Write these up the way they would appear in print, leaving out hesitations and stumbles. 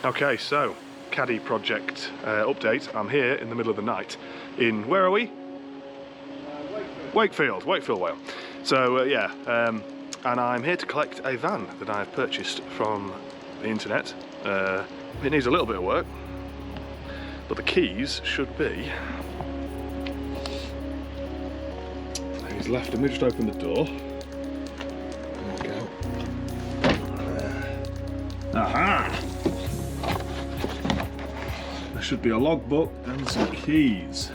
Okay, so Caddy project update. I'm here in the middle of the night in, where are we? Wakefield, Wale. So and I'm here to collect a van that I've purchased from the internet. It needs a little bit of work, but the keys should be. He's left. Let me just open the door. There we go. Aha! There should be a logbook and some keys.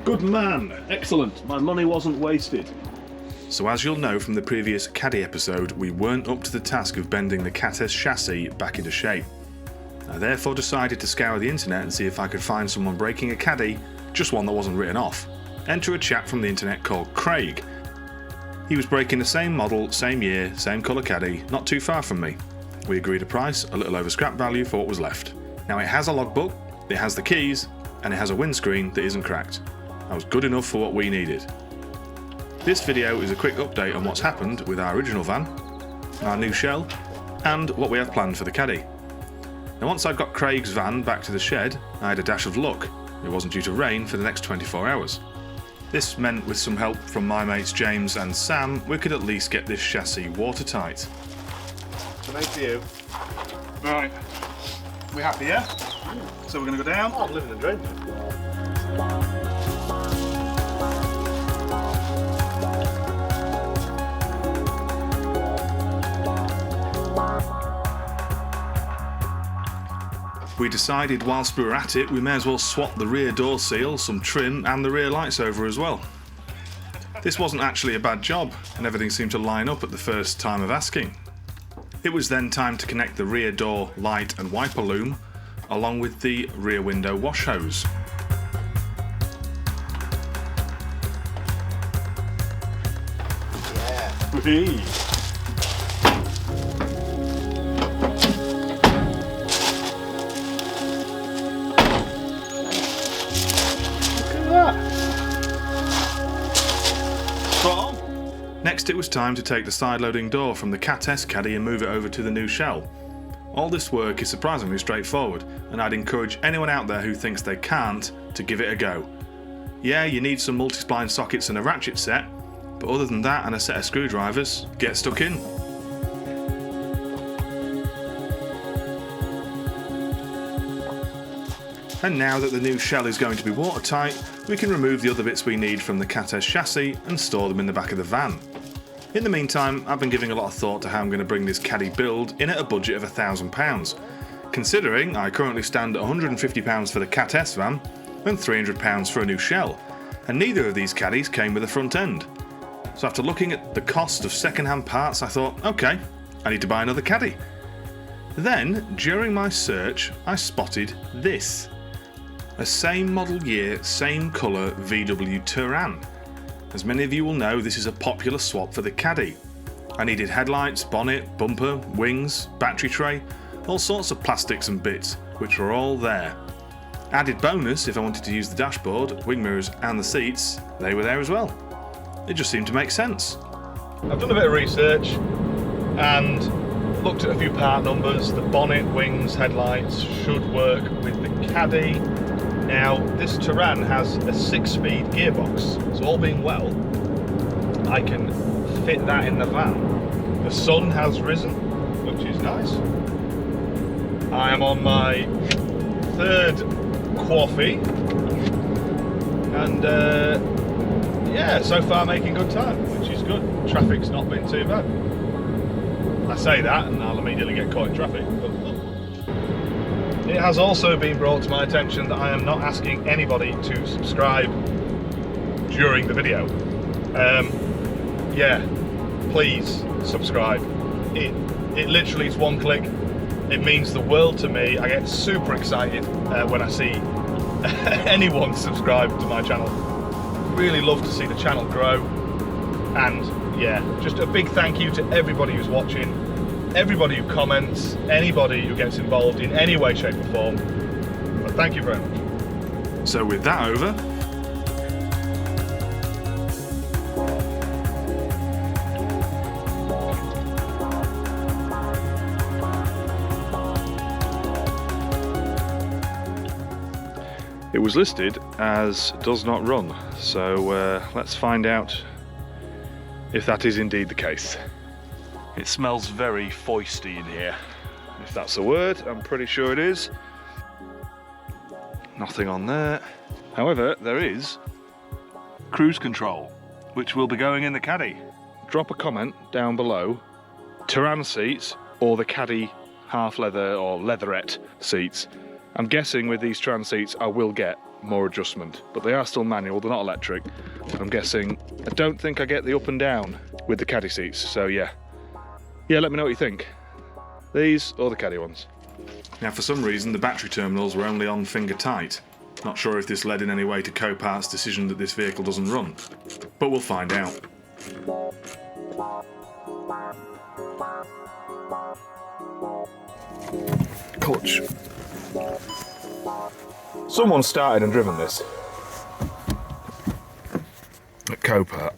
Good man! Excellent! My money wasn't wasted. So as you'll know from the previous Caddy episode, we weren't up to the task of bending the Cat-S chassis back into shape. I therefore decided to scour the internet and see if I could find someone breaking a Caddy, just one that wasn't written off. Enter a chap from the internet called Craig. He was breaking the same model, same year, same colour Caddy, not too far from me. We agreed a price, a little over scrap value for what was left. Now it has a logbook, it has the keys, and it has a windscreen that isn't cracked. That was good enough for what we needed. This video is a quick update on what's happened with our original van, our new shell, and what we have planned for the Caddy. Now once I'd got Craig's van back to the shed, I had a dash of luck. It wasn't due to rain for the next 24 hours. This meant with some help from my mates James and Sam, we could at least get this chassis watertight. So thanks to you. Right, we happy, yeah? So we're going to go down. Oh, I'm living the dream. We decided whilst we were at it, we may as well swap the rear door seal, some trim and the rear lights over as well. This wasn't actually a bad job, and everything seemed to line up at the first time of asking. It was then time to connect the rear door light and wiper loom, along with the rear window wash hose. Yeah. Whee! Next it was time to take the side-loading door from the Cat-S Caddy and move it over to the new shell. All this work is surprisingly straightforward, and I'd encourage anyone out there who thinks they can't to give it a go. Yeah, you need some multi-spline sockets and a ratchet set, but other than that and a set of screwdrivers, get stuck in. And now that the new shell is going to be watertight, we can remove the other bits we need from the Cat-S chassis and store them in the back of the van. In the meantime, I've been giving a lot of thought to how I'm going to bring this Caddy build in at a budget of £1,000, considering I currently stand at £150 for the Cat-S van and £300 for a new shell, and neither of these Caddies came with a front end. So after looking at the cost of second-hand parts, I thought, okay, I need to buy another Caddy. Then, during my search, I spotted this. A same model year, same colour VW Touran. As many of you will know, this is a popular swap for the Caddy. I needed headlights, bonnet, bumper, wings, battery tray, all sorts of plastics and bits, which were all there. Added bonus, if I wanted to use the dashboard, wing mirrors and the seats, they were there as well. It just seemed to make sense. I've done a bit of research and looked at a few part numbers. The bonnet, wings, headlights should work with the Caddy. Now, this Touran has a 6-speed gearbox, so all being well, I can fit that in the van. The sun has risen, which is nice. I am on my third coffee, and yeah, so far making good time, which is good. Traffic's not been too bad. I say that, and I'll immediately get caught in traffic, but it has also been brought to my attention that I am not asking anybody to subscribe during the video. Yeah, please subscribe. It literally is one click. It means the world to me. I get super excited when I see anyone subscribe to my channel. Really love to see the channel grow. And yeah, just a big thank you to everybody who's watching, everybody who comments, anybody who gets involved in any way, shape or form. But thank you very much. So with that over, It was listed as does not run, so let's find out if that is indeed the case. It smells very foisty in here, if that's a word. I'm pretty sure it is. Nothing on there. However, there is cruise control, which will be going in the Caddy. Drop a comment down below, Terran seats or the Caddy half leather or leatherette seats. I'm guessing with these Terran seats I will get more adjustment, but they are still manual, they're not electric. I'm guessing, I don't think I get the up and down with the Caddy seats, so yeah. Yeah, let me know what you think. These or the Caddy ones. Now for some reason the battery terminals were only on finger tight. Not sure if this led in any way to Copart's decision that this vehicle doesn't run, but we'll find out. Clutch. Someone started and driven this at Copart.